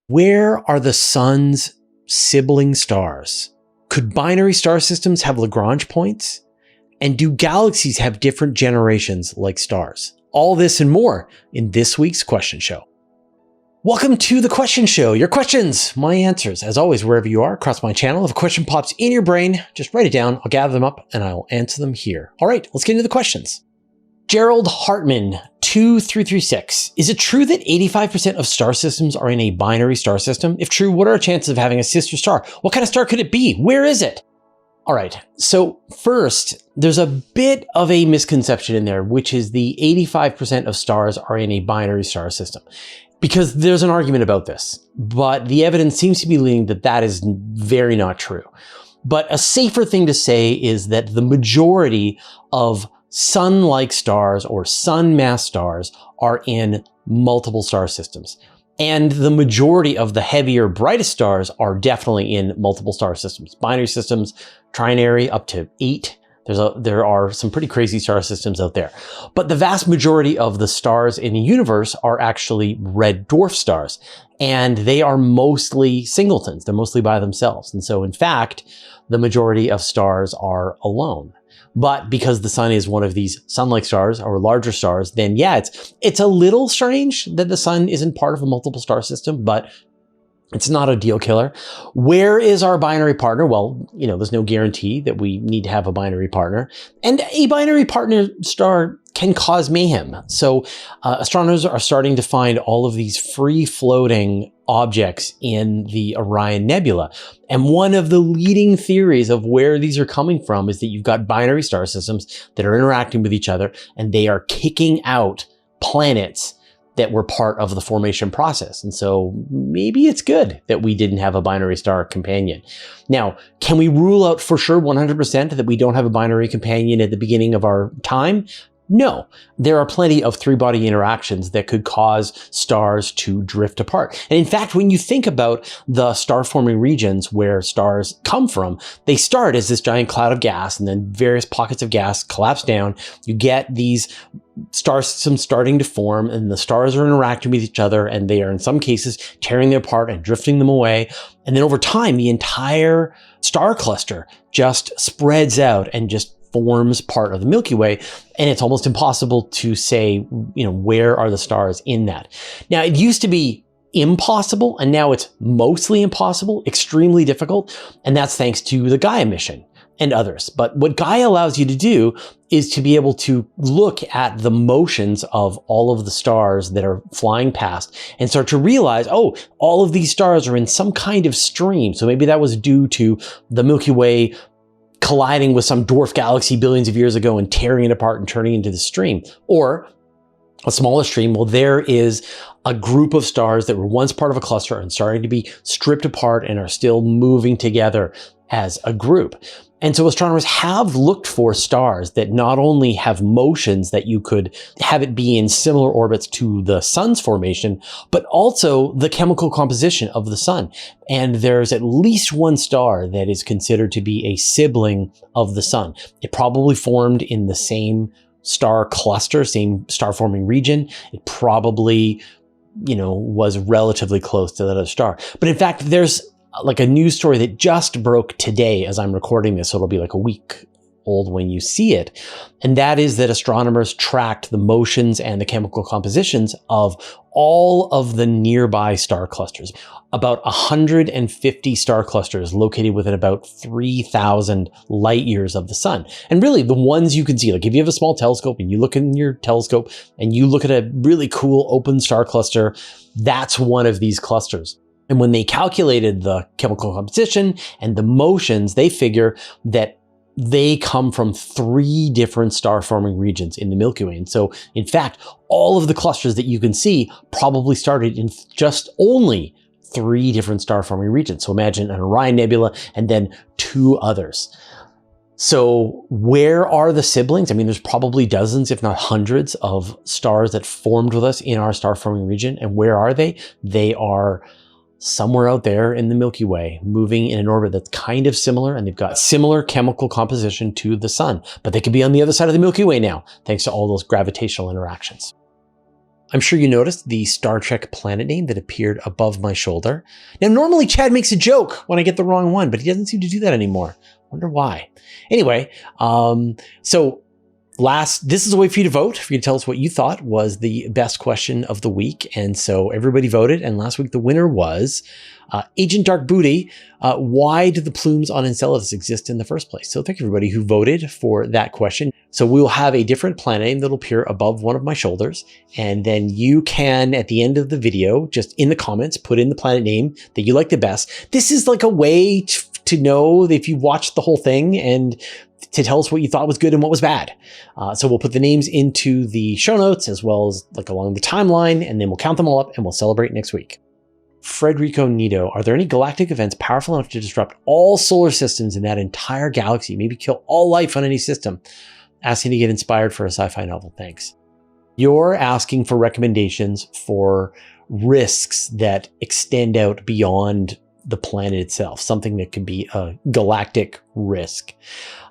Where are the sun's sibling stars? Could binary star systems have Lagrange points? And do galaxies have different generations like stars? All this and more in this week's Question Show. Welcome to the Question Show. Your questions, my answers. As always, wherever you are across my channel, if a question pops in your brain, just write it down. I'll gather them up and I'll answer them here. All right, let's get into the questions. Gerald Hartman, 2336. Is it true that 85% of star systems are in a binary star system? If true, what are our chances of having a sister star? What kind of star could it be? Where is it? All right, so first, there's a bit of a misconception in there, which is the 85% of stars are in a binary star system. Because there's an argument about this, but the evidence seems to be leaning that that is very not true. But a safer thing to say is that the majority of sun-like stars or sun-mass stars are in multiple star systems. And the majority of the heavier, brightest stars are definitely in multiple star systems. Binary systems, trinary, up to 8. There are some pretty crazy star systems out there. But the vast majority of the stars in the universe are actually red dwarf stars. And they are mostly singletons. They're mostly by themselves. And so, in fact, the majority of stars are alone. But because the sun is one of these sun-like stars or larger stars, then yeah, it's a little strange that the sun isn't part of a multiple star system, but it's not a deal killer. Where is our binary partner? Well, there's no guarantee that we need to have a binary partner. And a binary partner star can cause mayhem. So astronomers are starting to find all of these free-floating objects in the Orion Nebula. And one of the leading theories of where these are coming from is that you've got binary star systems that are interacting with each other, and they are kicking out planets that were part of the formation process. And so maybe it's good that we didn't have a binary star companion. Now, can we rule out for sure 100% that we don't have a binary companion at the beginning of our time? No, there are plenty of three-body interactions that could cause stars to drift apart. And in fact, when you think about the star-forming regions where stars come from, they start as this giant cloud of gas, and then various pockets of gas collapse down. You get these star systems starting to form, and the stars are interacting with each other, and they are in some cases tearing them apart and drifting them away. And then over time, the entire star cluster just spreads out and just forms part of the Milky Way, and it's almost impossible to say, where are the stars in that. Now, it used to be impossible, and now it's mostly impossible, extremely difficult, and that's thanks to the Gaia mission and others. But what Gaia allows you to do is to be able to look at the motions of all of the stars that are flying past and start to realize, oh, all of these stars are in some kind of stream. So maybe that was due to the Milky Way colliding with some dwarf galaxy billions of years ago and tearing it apart and turning into the stream. Or a smaller stream, well, there is a group of stars that were once part of a cluster and starting to be stripped apart and are still moving together as a group. And so astronomers have looked for stars that not only have motions that you could have it be in similar orbits to the sun's formation, but also the chemical composition of the sun. And there's at least one star that is considered to be a sibling of the sun. It probably formed in the same star cluster, same star forming region. It probably, was relatively close to that other star. But in fact, there's like a news story that just broke today as I'm recording this, so it'll be like a week old when you see it. And that is that astronomers tracked the motions and the chemical compositions of all of the nearby star clusters. About 150 star clusters located within about 3,000 light years of the sun. And really the ones you can see, like if you have a small telescope and you look in your telescope and you look at a really cool open star cluster, that's one of these clusters. And when they calculated the chemical composition and the motions, they figure that they come from 3 different star-forming regions in the Milky Way. And so, in fact, all of the clusters that you can see probably started in just only 3 different star-forming regions. So imagine an Orion Nebula and then 2 others. So where are the siblings? I mean, there's probably dozens, if not hundreds, of stars that formed with us in our star-forming region. And where are they? They are somewhere out there in the Milky Way, moving in an orbit that's kind of similar, and they've got similar chemical composition to the sun. But they could be on the other side of the Milky Way now, thanks to all those gravitational interactions. I'm sure you noticed the Star Trek planet name that appeared above my shoulder. Now, normally Chad makes a joke when I get the wrong one, but he doesn't seem to do that anymore. Wonder why. Anyway, this is a way for you to vote, for you to tell us what you thought was the best question of the week. And so everybody voted. And last week, the winner was Agent Dark Booty. Why do the plumes on Enceladus exist in the first place? So thank you everybody who voted for that question. So we will have a different planet name that'll appear above one of my shoulders. And then you can, at the end of the video, just in the comments, put in the planet name that you like the best. This is like a way to know if you watched the whole thing and to tell us what you thought was good and what was bad. So we'll put the names into the show notes as well as like along the timeline, and then we'll count them all up and we'll celebrate next week. Frederico Nito, are there any galactic events powerful enough to disrupt all solar systems in that entire galaxy, maybe kill all life on any system? Asking to get inspired for a sci-fi novel, thanks. You're asking for recommendations for risks that extend out beyond the planet itself, something that could be a galactic risk.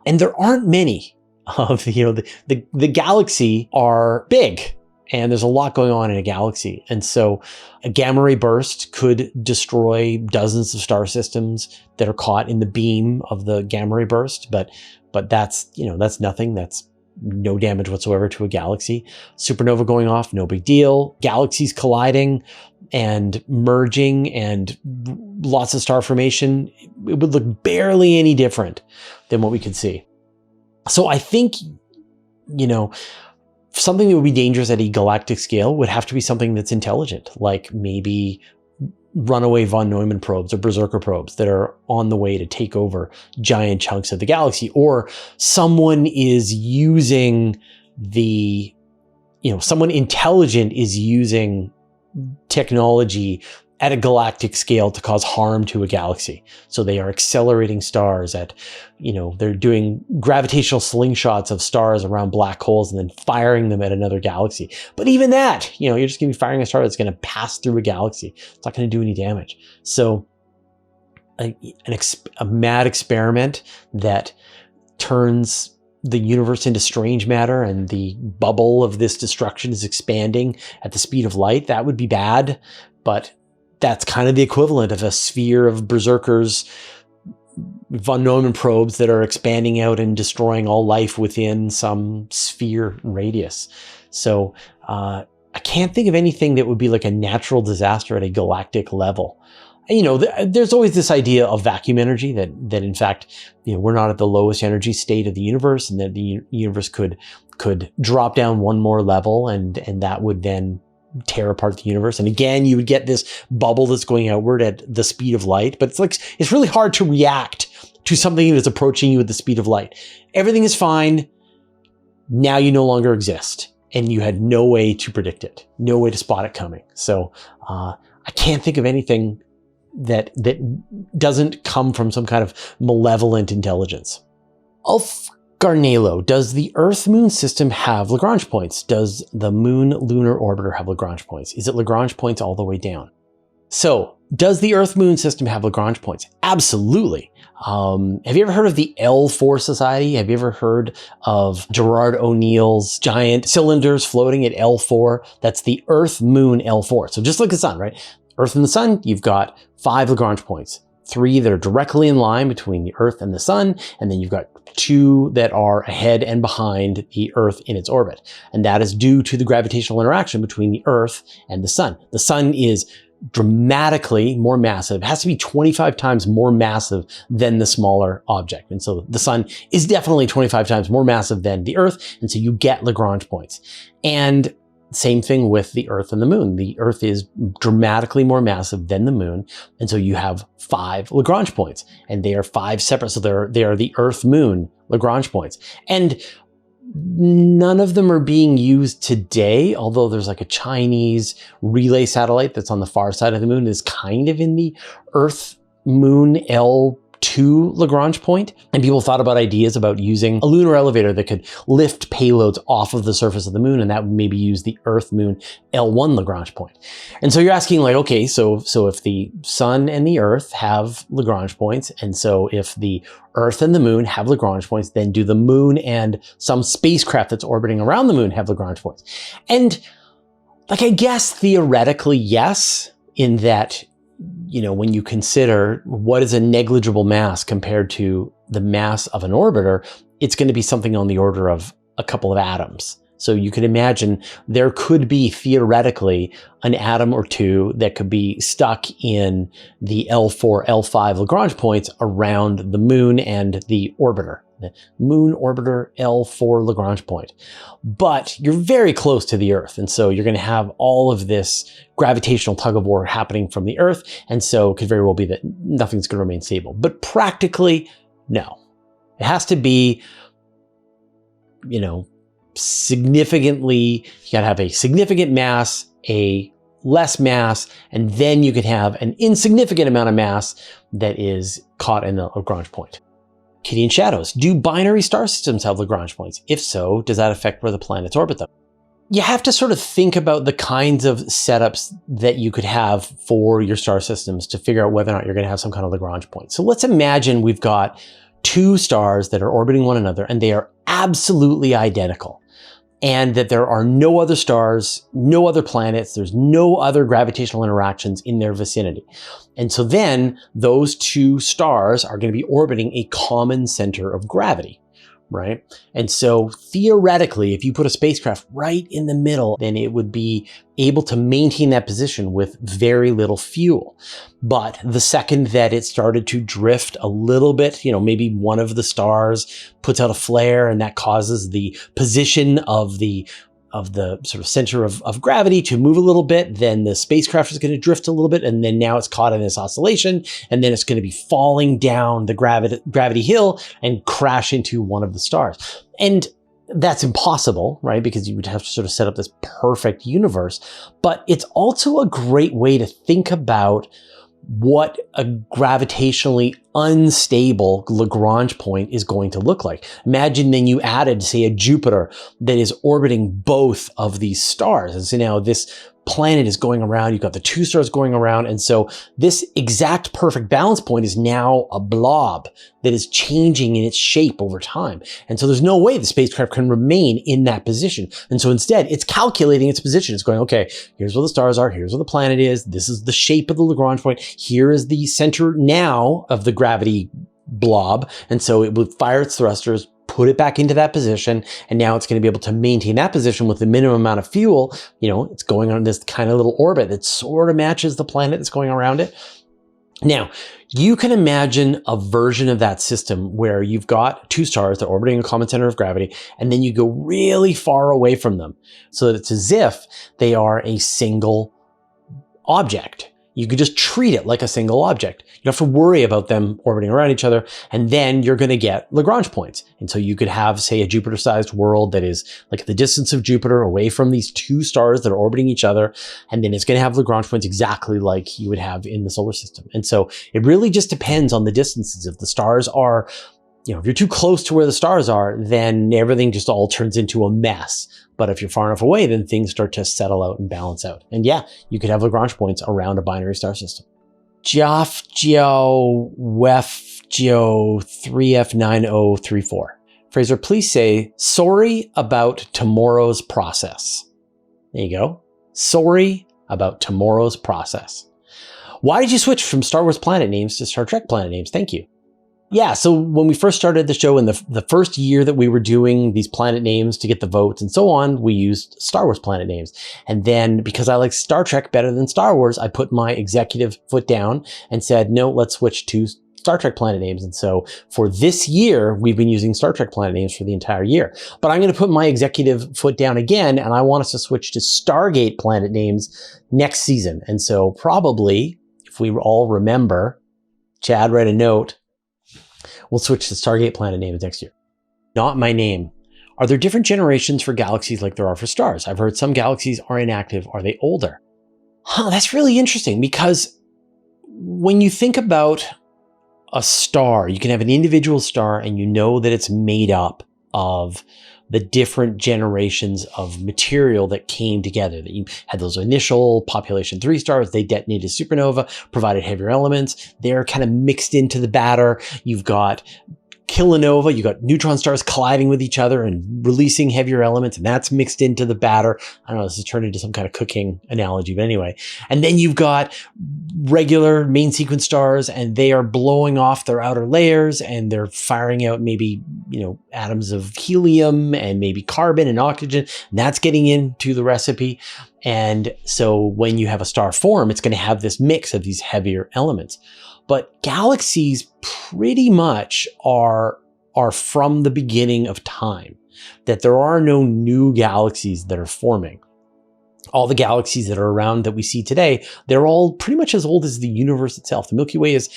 And there aren't many of, the galaxy are big and there's a lot going on in a galaxy. And so a gamma ray burst could destroy dozens of star systems that are caught in the beam of the gamma ray burst. But that's nothing. That's no damage whatsoever to a galaxy. Supernova going off, no big deal. Galaxies colliding and merging and lots of star formation, it would look barely any different than what we could see. So I think, something that would be dangerous at a galactic scale would have to be something that's intelligent, like maybe runaway von Neumann probes or berserker probes that are on the way to take over giant chunks of the galaxy, or someone is using someone intelligent is using technology at a galactic scale to cause harm to a galaxy. So they are accelerating stars they're doing gravitational slingshots of stars around black holes and then firing them at another galaxy. But even that, you're just going to be firing a star that's going to pass through a galaxy. It's not going to do any damage. So a mad experiment that turns the universe into strange matter and the bubble of this destruction is expanding at the speed of light, that would be bad. But that's kind of the equivalent of a sphere of berserkers, von Neumann probes that are expanding out and destroying all life within some sphere radius. So I can't think of anything that would be like a natural disaster at a galactic level. There's always this idea of vacuum energy that in fact, we're not at the lowest energy state of the universe, and that the universe could drop down one more level and that would then tear apart the universe. And again, you would get this bubble that's going outward at the speed of light, but it's really hard to react to something that's approaching you at the speed of light. Everything is fine. Now you no longer exist and you had no way to predict it, no way to spot it coming. So I can't think of anything that doesn't come from some kind of malevolent intelligence. Garnelo, does the Earth-Moon system have Lagrange points? Does the Moon-Lunar Orbiter have Lagrange points? Is it Lagrange points all the way down? So, does the Earth-Moon system have Lagrange points? Absolutely. Have you ever heard of the L4 Society? Have you ever heard of Gerard O'Neill's giant cylinders floating at L4? That's the Earth-Moon L4. So just like the sun, right? Earth and the sun, you've got 5 Lagrange points. 3 that are directly in line between the Earth and the sun, and then you've got 2 that are ahead and behind the Earth in its orbit. And that is due to the gravitational interaction between the Earth and the sun. The sun is dramatically more massive. It has to be 25 times more massive than the smaller object. And so the sun is definitely 25 times more massive than the Earth, and so you get Lagrange points. And same thing with the Earth and the Moon. The Earth is dramatically more massive than the Moon, and so you have 5 Lagrange points, and they are 5 separate. So they are the Earth-Moon Lagrange points, and none of them are being used today. Although there's like a Chinese relay satellite that's on the far side of the Moon, is kind of in the Earth-Moon L2 Lagrange point. And people thought about ideas about using a lunar elevator that could lift payloads off of the surface of the moon, and that would maybe use the Earth-Moon L1 Lagrange point. And so you're asking like, okay, so if the sun and the Earth have Lagrange points, and so if the Earth and the Moon have Lagrange points, then do the Moon and some spacecraft that's orbiting around the Moon have Lagrange points? And Like, I guess theoretically, yes, in that, you know, when you consider what is a negligible mass compared to the mass of an orbiter, it's going to be something on the order of a couple of atoms. So you could imagine there could be theoretically an atom or two that could be stuck in the L4, L5 Lagrange points around the moon and the orbiter. The moon orbiter L4 Lagrange point. But you're very close to the Earth. And so you're going to have all of this gravitational tug of war happening from the Earth. And so it could very well be that nothing's going to remain stable. But practically, no. It has to be, you know, significantly, you got to have a significant mass, a less mass, and then you could have an insignificant amount of mass that is caught in the Lagrange point. Kitty shadows. Do binary star systems have Lagrange points? If so, does that affect where the planets orbit them? You have to sort of think about the kinds of setups that you could have for your star systems to figure out whether or not you're going to have some kind of Lagrange point. So let's imagine we've got two stars that are orbiting one another and they are absolutely identical. And that there are no other stars, no other planets, there's no other gravitational interactions in their vicinity. And so then those two stars are going to be orbiting a common center of gravity, right? And so theoretically, if you put a spacecraft right in the middle, then it would be able to maintain that position with very little fuel. But the second that it started to drift a little bit, you know, maybe one of the stars puts out a flare and that causes the position of the sort of center of gravity to move a little bit, then the spacecraft is going to drift a little bit, and then now it's caught in this oscillation, and then it's going to be falling down the gravity hill and crash into one of the stars. And that's impossible, right? Because you would have to sort of set up this perfect universe. But it's also a great way to think about what a gravitationally unstable Lagrange point is going to look like. Imagine then you added, say, a Jupiter that is orbiting both of these stars. And so now this planet is going around, you've got the two stars going around. And so this exact perfect balance point is now a blob that is changing in its shape over time. And so there's no way the spacecraft can remain in that position. And so instead it's calculating its position. It's going, okay, here's where the stars are. Here's where the planet is. This is the shape of the Lagrange point. Here is the center now of the gravity blob. And so it would fire its thrusters, put it back into that position, and now it's going to be able to maintain that position with the minimum amount of fuel. You know, it's going on this kind of little orbit that sort of matches the planet that's going around it. Now, you can imagine a version of that system where you've got two stars that are orbiting a common center of gravity, and then you go really far away from them so that it's as if they are a single object. You could just treat it like a single object. You don't have to worry about them orbiting around each other, and then you're going to get Lagrange points. And so you could have, say, a Jupiter-sized world that is like the distance of Jupiter away from these two stars that are orbiting each other, and then it's going to have Lagrange points exactly like you would have in the solar system. And so it really just depends on the distances. If the stars are, you know, if you're too close to where the stars are, then everything just all turns into a mess. But if you're far enough away, then things start to settle out and balance out. And yeah, you could have Lagrange points around a binary star system. Jafjo Wefjo 3F9034. Fraser, please say, sorry about tomorrow's process. There you go. Sorry about tomorrow's process. Why did you switch from Star Wars planet names to Star Trek planet names? Thank you. Yeah, so when we first started the show in the first year that we were doing these planet names to get the votes and so on, we used Star Wars planet names. And then because I like Star Trek better than Star Wars, I put my executive foot down and said, no, let's switch to Star Trek planet names. And so for this year, we've been using Star Trek planet names for the entire year. But I'm going to put my executive foot down again, and I want us to switch to Stargate planet names next season. And so probably, if we all remember, Chad, write a note, we'll switch to Stargate planet names next year. Not my name. Are there different generations for galaxies like there are for stars? I've heard some galaxies are inactive. Are they older? That's really interesting, because when you think about a star, you can have an individual star and you know that it's made up of the different generations of material that came together. That you had those initial population 3 stars, they detonated supernova, provided heavier elements. They're kind of mixed into the batter. You've got kilonova, you got neutron stars colliding with each other and releasing heavier elements, and that's mixed into the batter. I don't know, this has turned into some kind of cooking analogy, but anyway. And then you've got regular main sequence stars, and they are blowing off their outer layers, and they're firing out maybe, atoms of helium and maybe carbon and oxygen. And that's getting into the recipe. And so when you have a star form, it's going to have this mix of these heavier elements. But galaxies pretty much are from the beginning of time, that there are no new galaxies that are forming. All the galaxies that are around that we see today, they're all pretty much as old as the universe itself. The Milky Way is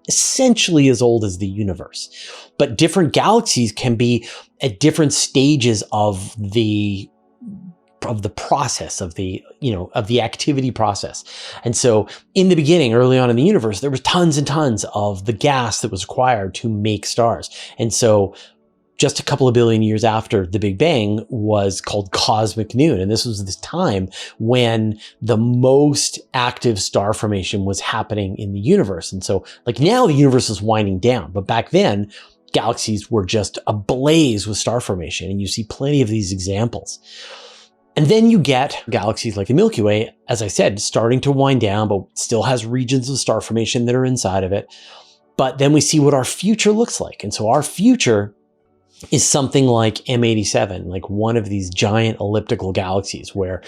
essentially as old as the universe. But different galaxies can be at different stages of the process, of the activity process. And so in the beginning, early on in the universe, there was tons and tons of the gas that was required to make stars. And so just a couple of billion years after the Big Bang was called cosmic noon. And this was this time when the most active star formation was happening in the universe. And so like now the universe is winding down, but back then galaxies were just ablaze with star formation. And you see plenty of these examples. And then you get galaxies like the Milky Way, as I said, starting to wind down, but still has regions of star formation that are inside of it. But then we see what our future looks like. And so our future is something like M87, like one of these giant elliptical galaxies where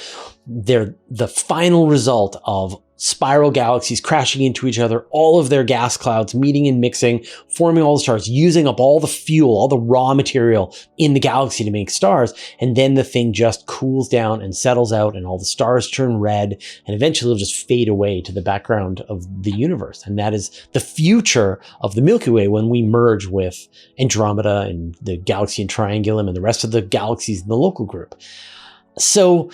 they're the final result of spiral galaxies crashing into each other, all of their gas clouds meeting and mixing, forming all the stars, using up all the fuel, all the raw material in the galaxy to make stars. And then the thing just cools down and settles out and all the stars turn red and eventually it'll just fade away to the background of the universe. And that is the future of the Milky Way when we merge with Andromeda and the galaxy in Triangulum and the rest of the galaxies in the local group. So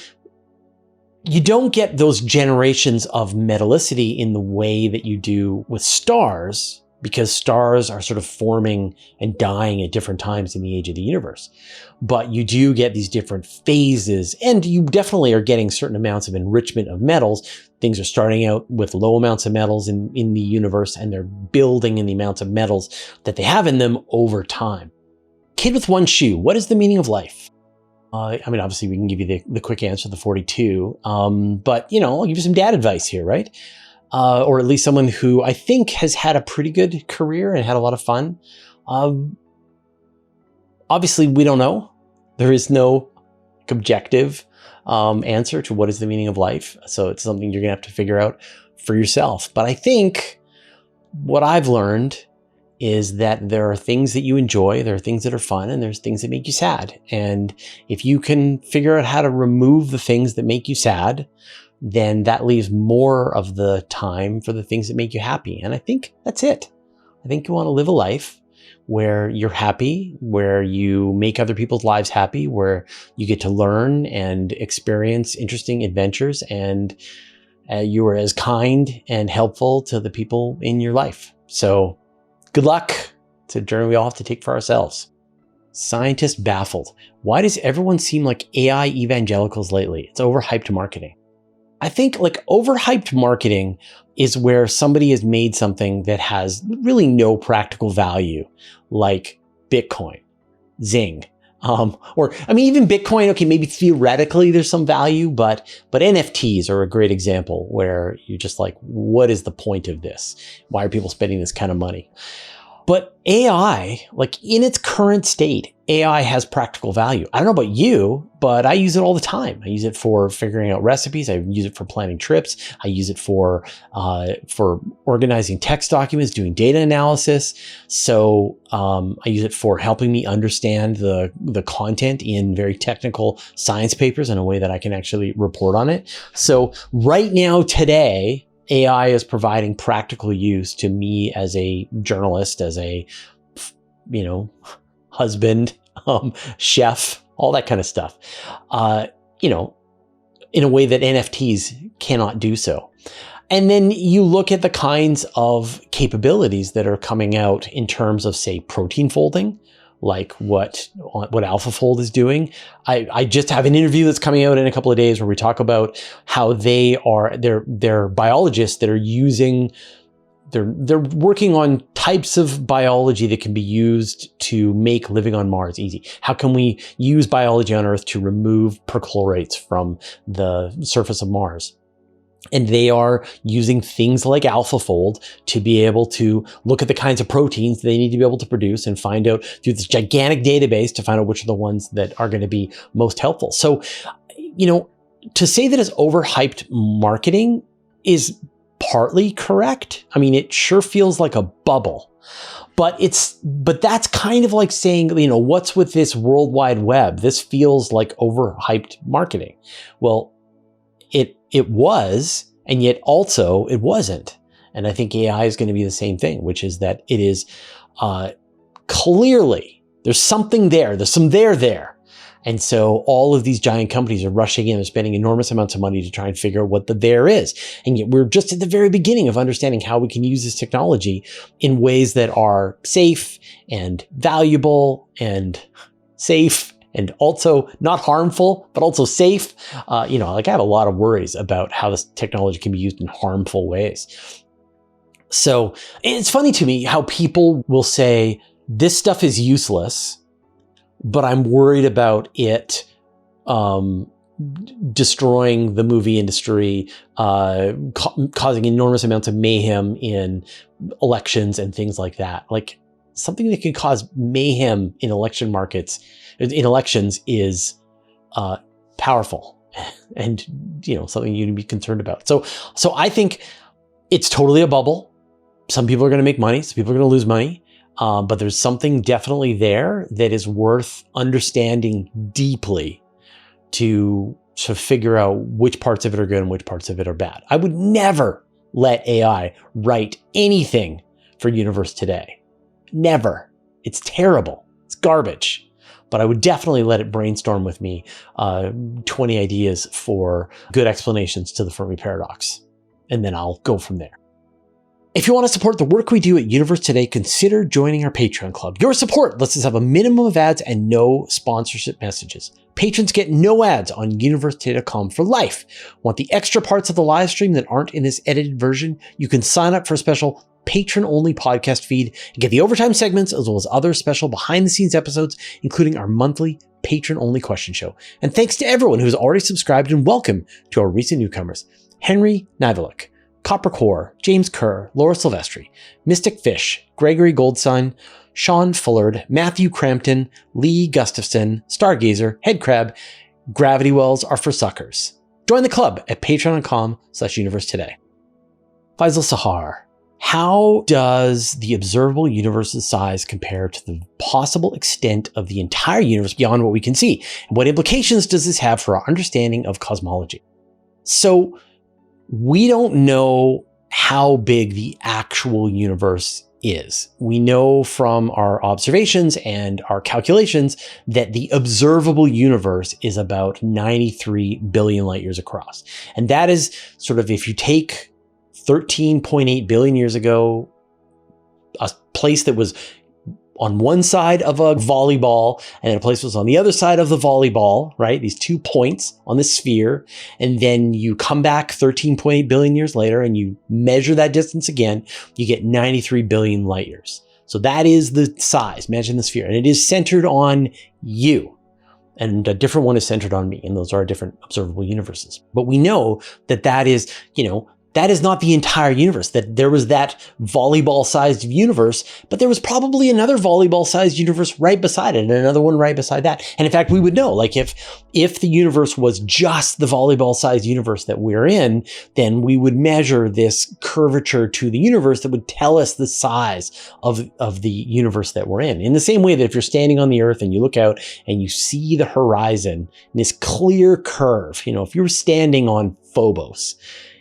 you don't get those generations of metallicity in the way that you do with stars, because stars are sort of forming and dying at different times in the age of the universe. But you do get these different phases, and you definitely are getting certain amounts of enrichment of metals. Things are starting out with low amounts of metals in the universe, and they're building in the amounts of metals that they have in them over time. Kid with one shoe, what is the meaning of life? Obviously we can give you the quick answer, the 42, but I'll give you some dad advice here, right? Or at least someone who I think has had a pretty good career and had a lot of fun. Obviously we don't know. There is no objective answer to what is the meaning of life. So it's something you're gonna have to figure out for yourself. But I think what I've learned is that there are things that you enjoy, there are things that are fun, and there's things that make you sad. And if you can figure out how to remove the things that make you sad, then that leaves more of the time for the things that make you happy. And I think that's it. I think you want to live a life where you're happy, where you make other people's lives happy, where you get to learn and experience interesting adventures, and you are as kind and helpful to the people in your life. So good luck. It's a journey we all have to take for ourselves. Scientist baffled. Why does everyone seem like AI evangelicals lately? It's overhyped marketing. I think like overhyped marketing is where somebody has made something that has really no practical value, like Bitcoin, Zing. Even Bitcoin, okay, maybe theoretically there's some value, but NFTs are a great example where you're just like, what is the point of this? Why are people spending this kind of money? But AI, like in its current state, AI has practical value. I don't know about you, but I use it all the time. I use it for figuring out recipes. I use it for planning trips. I use it for organizing text documents, doing data analysis. So I use it for helping me understand the content in very technical science papers in a way that I can actually report on it. So right now, today, AI is providing practical use to me as a journalist, as a, husband, chef, all that kind of stuff, in a way that NFTs cannot do so. And then you look at the kinds of capabilities that are coming out in terms of, say, protein folding, like what AlphaFold is doing. I just have an interview that's coming out in a couple of days where we talk about how they're biologists that are using, they're working on types of biology that can be used to make living on Mars easy? How can we use biology on Earth to remove perchlorates from the surface of Mars? And they are using things like AlphaFold to be able to look at the kinds of proteins they need to be able to produce and find out through this gigantic database to find out which are the ones that are going to be most helpful. So, to say that it's overhyped marketing is partly correct. I mean, it sure feels like a bubble, but that's kind of like saying, what's with this World Wide Web? This feels like overhyped marketing. Well, it was, and yet also it wasn't. And I think AI is going to be the same thing, which is that it is clearly, there's something there. There's some there. And so all of these giant companies are rushing in and spending enormous amounts of money to try and figure out what the there is. And yet we're just at the very beginning of understanding how we can use this technology in ways that are safe and valuable and safe and also not harmful, but also safe. I have a lot of worries about how this technology can be used in harmful ways. So it's funny to me how people will say, this stuff is useless, but I'm worried about it destroying the movie industry, causing enormous amounts of mayhem in elections and things like that. Like, something that can cause mayhem in election markets, in elections, is powerful and, something you need to be concerned about. So I think it's totally a bubble. Some people are going to make money. Some people are going to lose money. But there's something definitely there that is worth understanding deeply to figure out which parts of it are good and which parts of it are bad. I would never let AI write anything for Universe Today. Never. It's terrible. It's garbage. But I would definitely let it brainstorm with me 20 ideas for good explanations to the Fermi paradox. And then I'll go from there. If you want to support the work we do at Universe Today, consider joining our Patreon club. Your support lets us have a minimum of ads and no sponsorship messages. Patrons get no ads on universetoday.com for life. Want the extra parts of the live stream that aren't in this edited version? You can sign up for a special patron-only podcast feed and get the overtime segments as well as other special behind-the-scenes episodes, including our monthly patron-only question show. And thanks to everyone who's already subscribed, and welcome to our recent newcomers: Henry Nivelik, Coppercore, James Kerr, Laura Silvestri, Mystic Fish, Gregory Goldstein, Sean Fullard, Matthew Crampton, Lee Gustafson, Stargazer, Headcrab. Gravity wells are for suckers. Join the club at patreon.com/universetoday. Faisal Sahar. How does the observable universe's size compare to the possible extent of the entire universe beyond what we can see? And what implications does this have for our understanding of cosmology? So we don't know how big the actual universe is. We know from our observations and our calculations that the observable universe is about 93 billion light years across. And that is sort of, if you take 13.8 billion years ago, a place that was on one side of a volleyball and a place was on the other side of the volleyball, right? These 2 points on the sphere. And then you come back 13.8 billion years later and you measure that distance again, you get 93 billion light years. So that is the size. Imagine the sphere. And it is centered on you. And a different one is centered on me. And those are different observable universes. But we know that that is, that is not the entire universe, that there was that volleyball-sized universe, but there was probably another volleyball-sized universe right beside it and another one right beside that. And in fact, we would know, like if the universe was just the volleyball-sized universe that we're in, then we would measure this curvature to the universe that would tell us the size of the universe that we're in. In the same way that if you're standing on the Earth and you look out and you see the horizon, this clear curve, if you were standing on Phobos,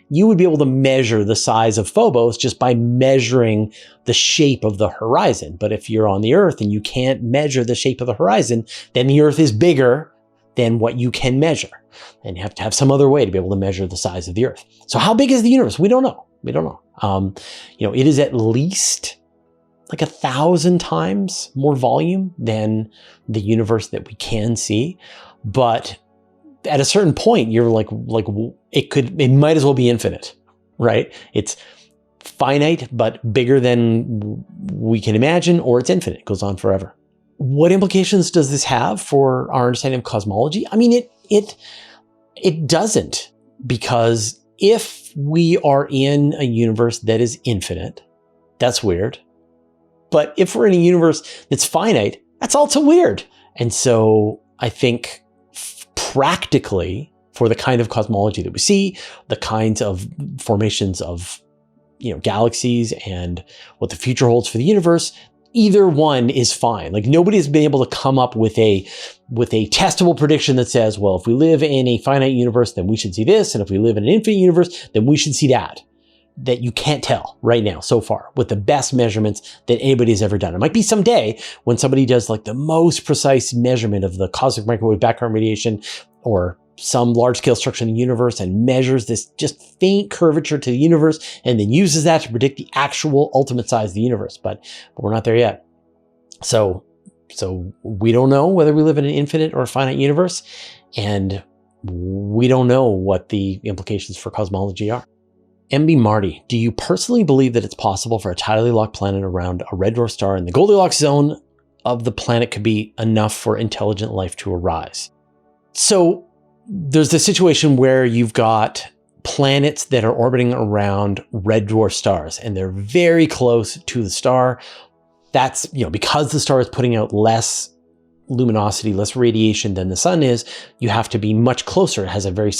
you would be able to measure the size of Phobos just by measuring the shape of the horizon. But if you're on the Earth and you can't measure the shape of the horizon, then the Earth is bigger than what you can measure. And you have to have some other way to be able to measure the size of the Earth. So how big is the universe? We don't know. It is at least like 1,000 times more volume than the universe that we can see. But at a certain point, you're like it might as well be infinite, right? It's finite, but bigger than we can imagine, or it's infinite, it goes on forever. What implications does this have for our understanding of cosmology? I mean, it doesn't, because if we are in a universe that is infinite, that's weird. But if we're in a universe that's finite, that's also weird. And so I think practically, for the kind of cosmology that we see, the kinds of formations of galaxies and what the future holds for the universe, either one is fine. Like, nobody has been able to come up with a testable prediction that says, well, if we live in a finite universe, then we should see this. And if we live in an infinite universe, then we should see that. That you can't tell right now so far with the best measurements that anybody's ever done. It might be someday when somebody does like the most precise measurement of the cosmic microwave background radiation or some large scale structure in the universe and measures this just faint curvature to the universe and then uses that to predict the actual ultimate size of the universe. But we're not there yet. So we don't know whether we live in an infinite or a finite universe, and we don't know what the implications for cosmology are. MB Marty, do you personally believe that it's possible for a tidally locked planet around a red dwarf star in the Goldilocks zone of the planet could be enough for intelligent life to arise? So there's the situation where you've got planets that are orbiting around red dwarf stars, and they're very close to the star. That's, because the star is putting out less luminosity, less radiation than the sun is, you have to be much closer. It has a very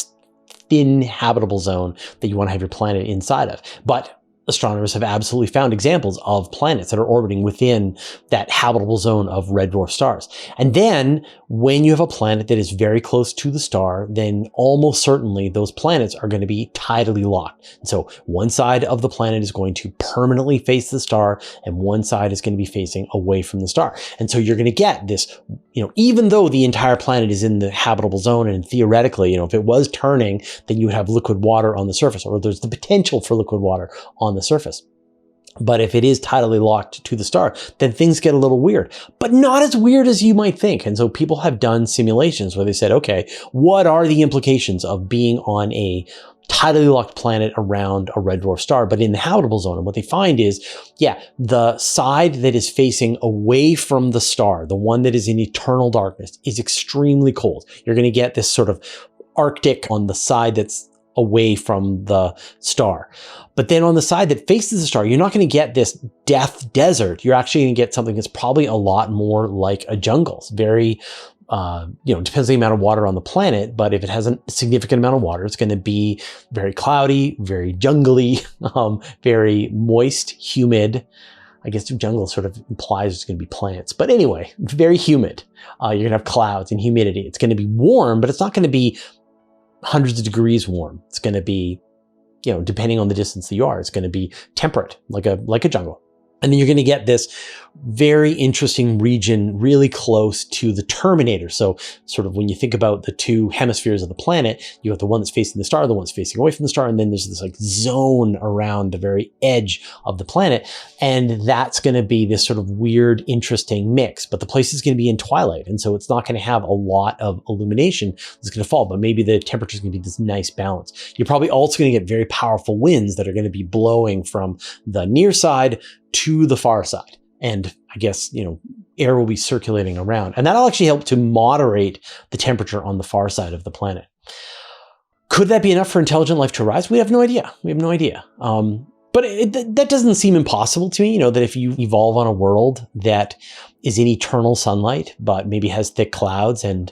thin habitable zone that you want to have your planet inside of. But astronomers have absolutely found examples of planets that are orbiting within that habitable zone of red dwarf stars. And then when you have a planet that is very close to the star, then almost certainly those planets are going to be tidally locked. And so one side of the planet is going to permanently face the star, and one side is going to be facing away from the star. And so you're going to get this, even though the entire planet is in the habitable zone, and theoretically, if it was turning, then you would have liquid water on the surface, or there's the potential for liquid water on the surface. But if it is tidally locked to the star, then things get a little weird, but not as weird as you might think. And so people have done simulations where they said, okay, what are the implications of being on a tidally locked planet around a red dwarf star, but in the habitable zone? And what they find is, the side that is facing away from the star, the one that is in eternal darkness, is extremely cold. You're going to get this sort of Arctic on the side that's away from the star. But then on the side that faces the star, you're not going to get this death desert. You're actually going to get something that's probably a lot more like a jungle. It's very, depends on the amount of water on the planet, but if it has a significant amount of water, it's going to be very cloudy, very jungly, very moist, humid. I guess jungle sort of implies it's going to be plants. But anyway, very humid. You're going to have clouds and humidity. It's going to be warm, but it's not going to be hundreds of degrees warm. It's going to be, depending on the distance that you are, it's going to be temperate, like a jungle. And then you're going to get this very interesting region really close to the terminator. So sort of when you think about the two hemispheres of the planet, you have the one that's facing the star, the one that's facing away from the star, and then there's this like zone around the very edge of the planet. And that's going to be this sort of weird, interesting mix. But the place is going to be in twilight. And so it's not going to have a lot of illumination that's going to fall, but maybe the temperature is going to be this nice balance. You're probably also going to get very powerful winds that are going to be blowing from the near side to the far side. And I guess, air will be circulating around. And that'll actually help to moderate the temperature on the far side of the planet. Could that be enough for intelligent life to arise? We have no idea. But that doesn't seem impossible to me, that if you evolve on a world that is in eternal sunlight, but maybe has thick clouds and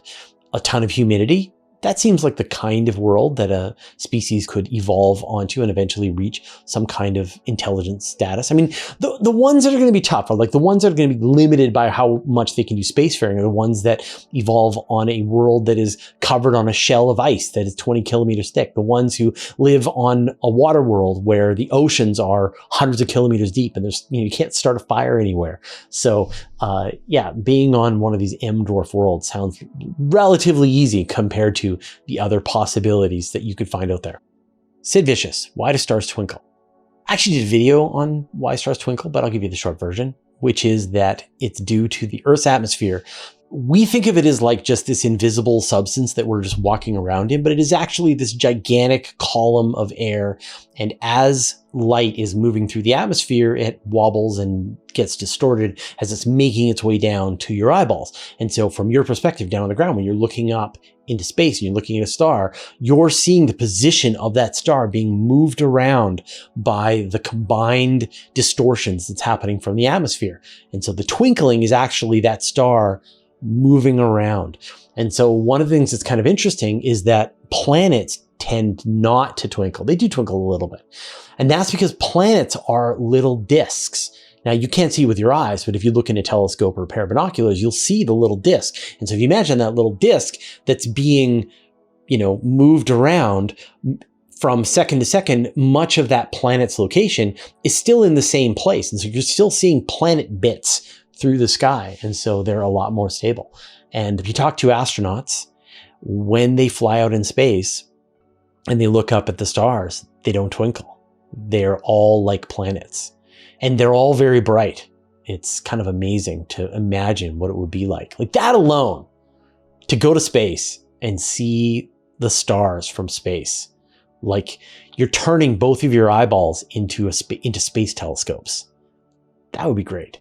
a ton of humidity, that seems like the kind of world that a species could evolve onto and eventually reach some kind of intelligent status. I mean, the ones that are going to be tough are like the ones that are going to be limited by how much they can do spacefaring are the ones that evolve on a world that is covered on a shell of ice that is 20 kilometers thick. The ones who live on a water world where the oceans are hundreds of kilometers deep and there's, you can't start a fire anywhere. So being on one of these M dwarf worlds sounds relatively easy compared to the other possibilities that you could find out there. Sid Vicious, why do stars twinkle? I actually did a video on why stars twinkle, but I'll give you the short version, which is that it's due to the Earth's atmosphere we think of it as like just this invisible substance that we're just walking around in, but it is actually this gigantic column of air. And as light is moving through the atmosphere, it wobbles and gets distorted as it's making its way down to your eyeballs. And so from your perspective down on the ground, when you're looking up into space and you're looking at a star, you're seeing the position of that star being moved around by the combined distortions that's happening from the atmosphere. And so the twinkling is actually that star moving around. And so one of the things that's kind of interesting is that planets tend not to twinkle. They do twinkle a little bit. And that's because planets are little disks. Now, you can't see with your eyes, but if you look in a telescope or a pair of binoculars, you'll see the little disk. And so if you imagine that little disk that's being, moved around from second to second, much of that planet's location is still in the same place. And so you're still seeing planet bits through the sky. And so they're a lot more stable. And if you talk to astronauts, when they fly out in space and they look up at the stars, they don't twinkle. They're all like planets. And they're all very bright. It's kind of amazing to imagine what it would be like. Like that alone, to go to space and see the stars from space. Like you're turning both of your eyeballs into space telescopes. That would be great.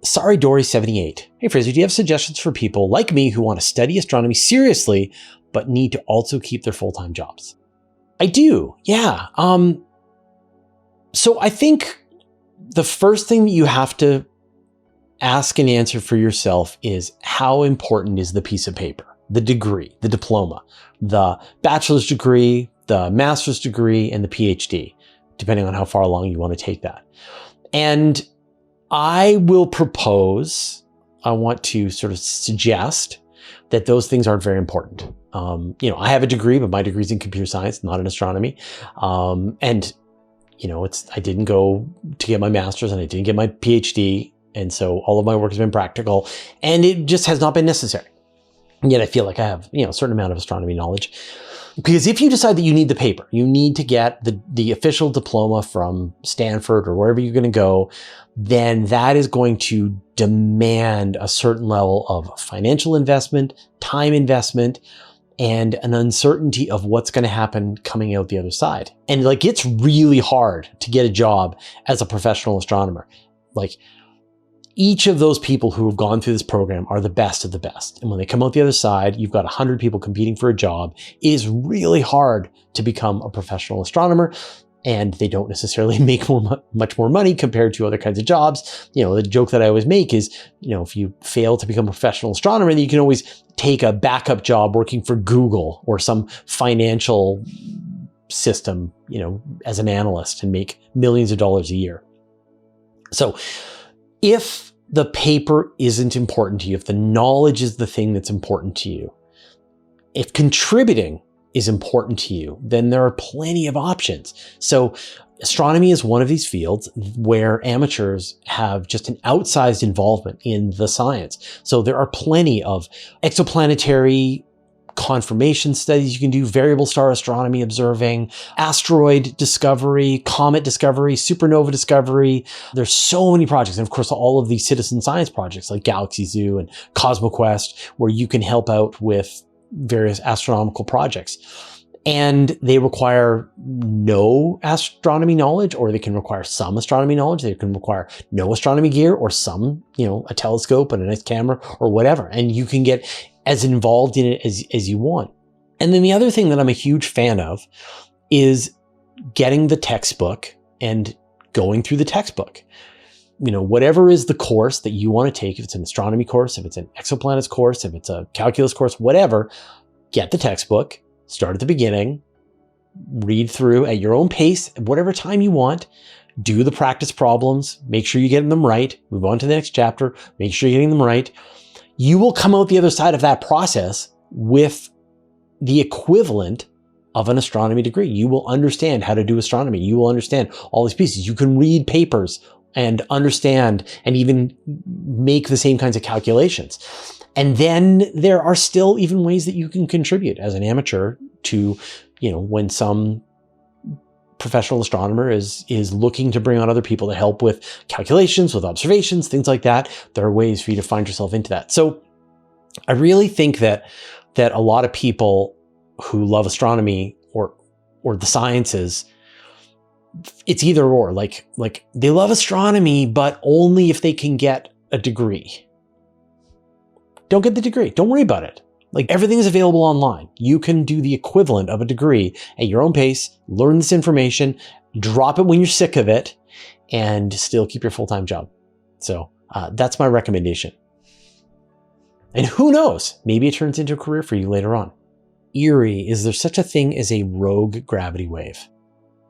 Sorry, Dory78. Hey, Fraser, do you have suggestions for people like me who want to study astronomy seriously, but need to also keep their full-time jobs? I do, yeah. So I think the first thing that you have to ask and answer for yourself is how important is the piece of paper, the degree, the diploma, the bachelor's degree, the master's degree, and the PhD, depending on how far along you want to take that. And I will propose, I want to sort of suggest that those things aren't very important. I have a degree, but my degree is in computer science, not in astronomy. I didn't go to get my master's and I didn't get my PhD. And so all of my work has been practical and it just has not been necessary. And yet I feel like I have, a certain amount of astronomy knowledge. Because if you decide that you need the paper, you need to get the official diploma from Stanford or wherever you're going to go, then that is going to demand a certain level of financial investment, time investment, and an uncertainty of what's going to happen coming out the other side. And it's really hard to get a job as a professional astronomer. Each of those people who have gone through this program are the best of the best. And when they come out the other side, you've got 100 people competing for a job. It is really hard to become a professional astronomer, and they don't necessarily make much more money compared to other kinds of jobs. The joke that I always make is, if you fail to become a professional astronomer, then you can always take a backup job working for Google or some financial system, as an analyst and make millions of dollars a year. So if the paper isn't important to you, if the knowledge is the thing that's important to you, if contributing is important to you, then there are plenty of options. So astronomy is one of these fields where amateurs have just an outsized involvement in the science. So there are plenty of exoplanetary confirmation studies you can do, variable star astronomy observing, asteroid discovery, comet discovery, supernova discovery. There's so many projects. And of course, all of these citizen science projects like Galaxy Zoo and CosmoQuest, where you can help out with various astronomical projects. And they require no astronomy knowledge, or they can require some astronomy knowledge. They can require no astronomy gear or some, a telescope and a nice camera or whatever. And you can get as involved in it as you want. And then the other thing that I'm a huge fan of is getting the textbook and going through the textbook. Whatever is the course that you want to take, if it's an astronomy course, if it's an exoplanets course, if it's a calculus course, whatever, get the textbook, start at the beginning, read through at your own pace, at whatever time you want, do the practice problems, make sure you're getting them right, move on to the next chapter, make sure you're getting them right. You will come out the other side of that process with the equivalent of an astronomy degree. You will understand how to do astronomy. You will understand all these pieces. You can read papers and understand and even make the same kinds of calculations. And then there are still even ways that you can contribute as an amateur to, when some professional astronomer is looking to bring on other people to help with calculations, with observations, things like that. There are ways for you to find yourself into that. So I really think that a lot of people who love astronomy or the sciences, it's either or. Like they love astronomy, but only if they can get a degree. Don't get the degree. Don't worry about it. Like, everything is available online. You can do the equivalent of a degree at your own pace, learn this information, drop it when you're sick of it, and still keep your full-time job. So that's my recommendation. And who knows, maybe it turns into a career for you later on. Eerie, is there such a thing as a rogue gravity wave?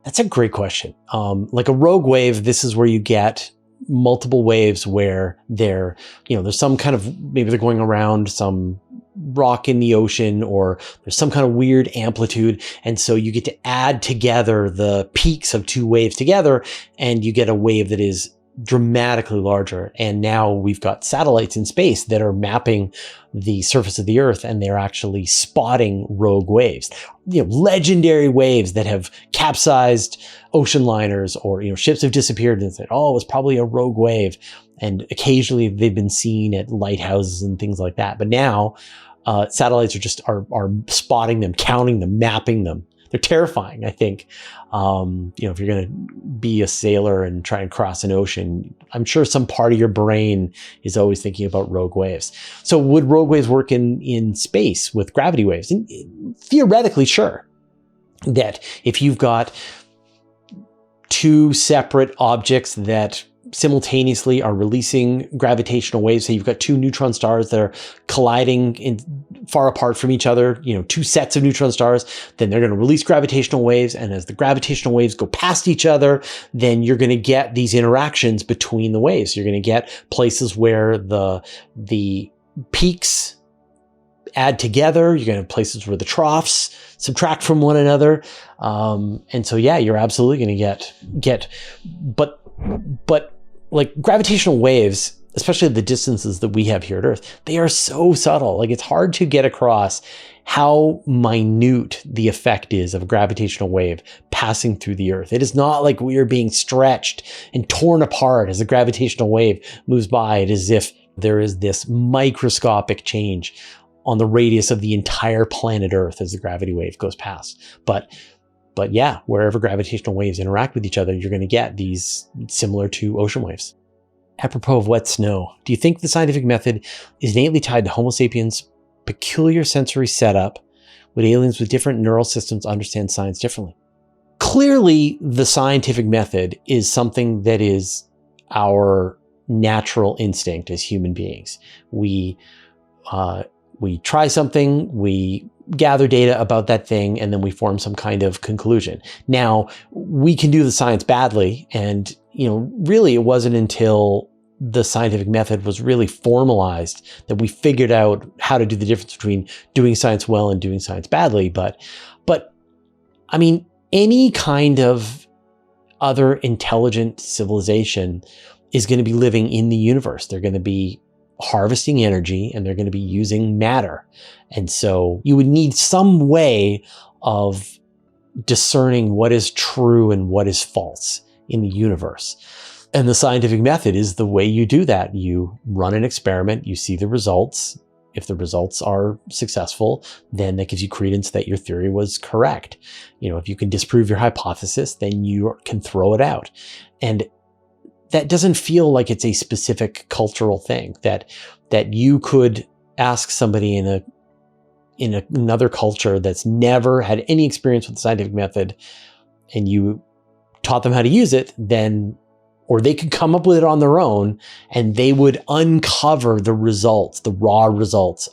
That's a great question. Like a rogue wave, this is where you get multiple waves where there's some kind of, maybe they're going around some rock in the ocean, or there's some kind of weird amplitude. And so you get to add together the peaks of two waves together, and you get a wave that is dramatically larger. And now we've got satellites in space that are mapping the surface of the Earth, and they're actually spotting rogue waves, legendary waves that have capsized ocean liners, or ships have disappeared and said, oh, it was probably a rogue wave. And occasionally they've been seen at lighthouses and things like that. But now satellites are spotting them, counting them, mapping them. They're terrifying, I think. If you're going to be a sailor and try and cross an ocean, I'm sure some part of your brain is always thinking about rogue waves. So would rogue waves work in space with gravity waves? And theoretically, sure. That if you've got two separate objects that simultaneously are releasing gravitational waves, so you've got two neutron stars that are colliding far apart from each other, two sets of neutron stars, then they're going to release gravitational waves. And as the gravitational waves go past each other, then you're going to get these interactions between the waves. You're going to get places where the peaks add together. You're going to have places where the troughs subtract from one another. And so, yeah, you're absolutely going to get, but like gravitational waves, especially the distances that we have here at Earth, they are so subtle. Like, it's hard to get across how minute the effect is of a gravitational wave passing through the Earth. It is not like we are being stretched and torn apart as a gravitational wave moves by. It is as if there is this microscopic change on the radius of the entire planet Earth as the gravity wave goes past. But yeah, wherever gravitational waves interact with each other, you're going to get these similar to ocean waves. Apropos of wet snow, do you think the scientific method is innately tied to Homo sapiens' peculiar sensory setup? Would aliens with different neural systems understand science differently? Clearly, the scientific method is something that is our natural instinct as human beings. We try something, we gather data about that thing, and then we form some kind of conclusion. Now, we can do the science badly, and really it wasn't until the scientific method was really formalized that we figured out how to do the difference between doing science well and doing science badly. But I mean, any kind of other intelligent civilization is going to be living in the universe. They're going to be harvesting energy, and they're going to be using matter. And so you would need some way of discerning what is true and what is false in the universe. And the scientific method is the way you do that. You run an experiment, you see the results. If the results are successful, then that gives you credence that your theory was correct. If you can disprove your hypothesis, then you can throw it out. And that doesn't feel like it's a specific cultural thing that you could ask somebody in another culture that's never had any experience with the scientific method, and you taught them how to use it, or they could come up with it on their own, and they would uncover the results, the raw results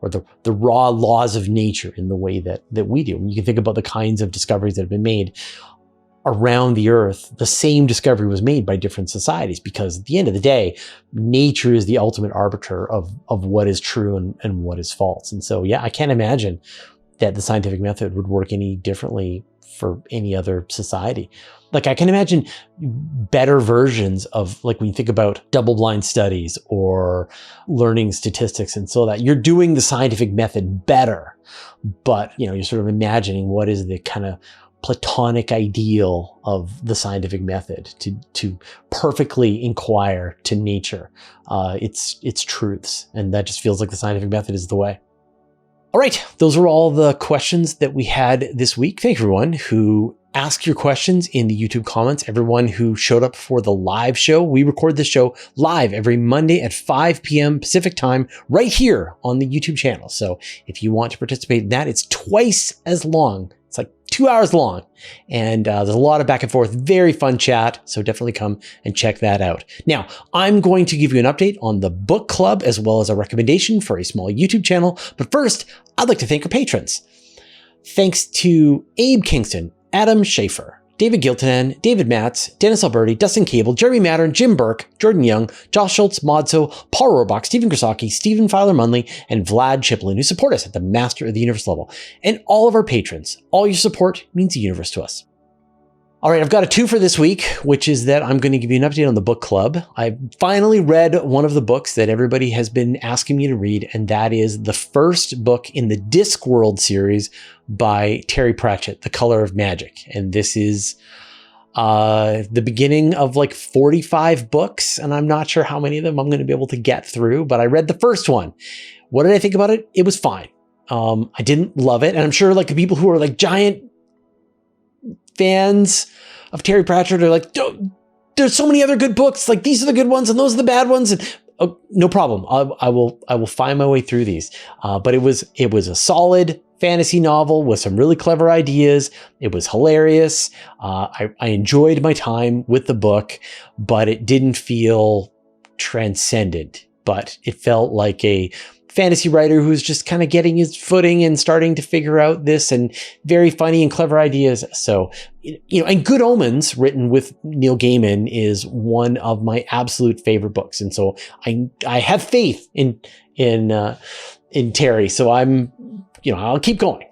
or the raw laws of nature in the way that we do. You can think about the kinds of discoveries that have been made around the Earth. The same discovery was made by different societies, because at the end of the day, nature is the ultimate arbiter of what is true and what is false. And so, yeah, I can't imagine that the scientific method would work any differently for any other society. Like, I can imagine better versions of, like, when you think about double-blind studies or learning statistics, and so that you're doing the scientific method better, but you're sort of imagining what is the kind of platonic ideal of the scientific method, to perfectly inquire to nature its truths. And that just feels like the scientific method is the way. All right, those were all the questions that we had this week. Thank you, everyone who asked your questions in the YouTube comments, everyone who showed up for the live show. We record this show live every Monday at 5 p.m. Pacific time right here on the YouTube channel. So if you want to participate in that, it's twice as long. It's like 2 hours long. And there's a lot of back and forth, very fun chat. So definitely come and check that out. Now, I'm going to give you an update on the book club as well as a recommendation for a small YouTube channel. But first, I'd like to thank our patrons. Thanks to Abe Kingston, Adam Schaefer, David Giltanen, David Matz, Dennis Alberti, Dustin Cable, Jeremy Mattern, Jim Burke, Jordan Young, Josh Schultz, Modso, Paul Rohrbach, Stephen Krasaki, Stephen Filer Munley, and Vlad Chiplin, who support us at the Master of the Universe level. And all of our patrons, all your support means the universe to us. All right, I've got a 2 for this week, which is that I'm going to give you an update on the book club. I finally read one of the books that everybody has been asking me to read, and that is the first book in the Discworld series by Terry Pratchett, The Color of Magic. And this is the beginning of like 45 books, and I'm not sure how many of them I'm going to be able to get through, but I read the first one. What did I think about it? It was fine. I didn't love it, and I'm sure like the people who are like giant fans of Terry Pratchett are like, there's so many other good books. Like these are the good ones and those are the bad ones. And no problem. I will find my way through these. But it was a solid fantasy novel with some really clever ideas. It was hilarious. I enjoyed my time with the book, but it didn't feel transcendent. But it felt like a fantasy writer who's just kind of getting his footing and starting to figure out this, and very funny and clever ideas. So, and Good Omens, written with Neil Gaiman, is one of my absolute favorite books. And so I have faith in Terry. So I'll keep going.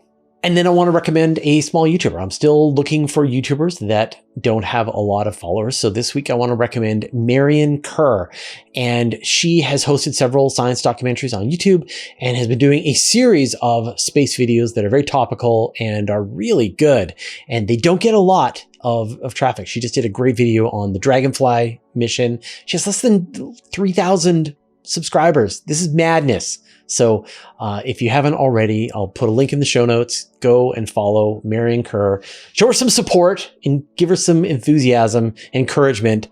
And then I want to recommend a small YouTuber. I'm still looking for YouTubers that don't have a lot of followers. So this week I want to recommend Marion Kerr. And she has hosted several science documentaries on YouTube and has been doing a series of space videos that are very topical and are really good. And they don't get a lot of traffic. She just did a great video on the Dragonfly mission. She has less than 3,000 subscribers. This is madness. So if you haven't already, I'll put a link in the show notes. Go and follow Marion Kerr. Show her some support and give her some enthusiasm, encouragement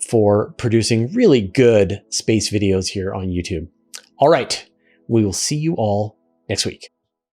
for producing really good space videos here on YouTube. All right, we will see you all next week.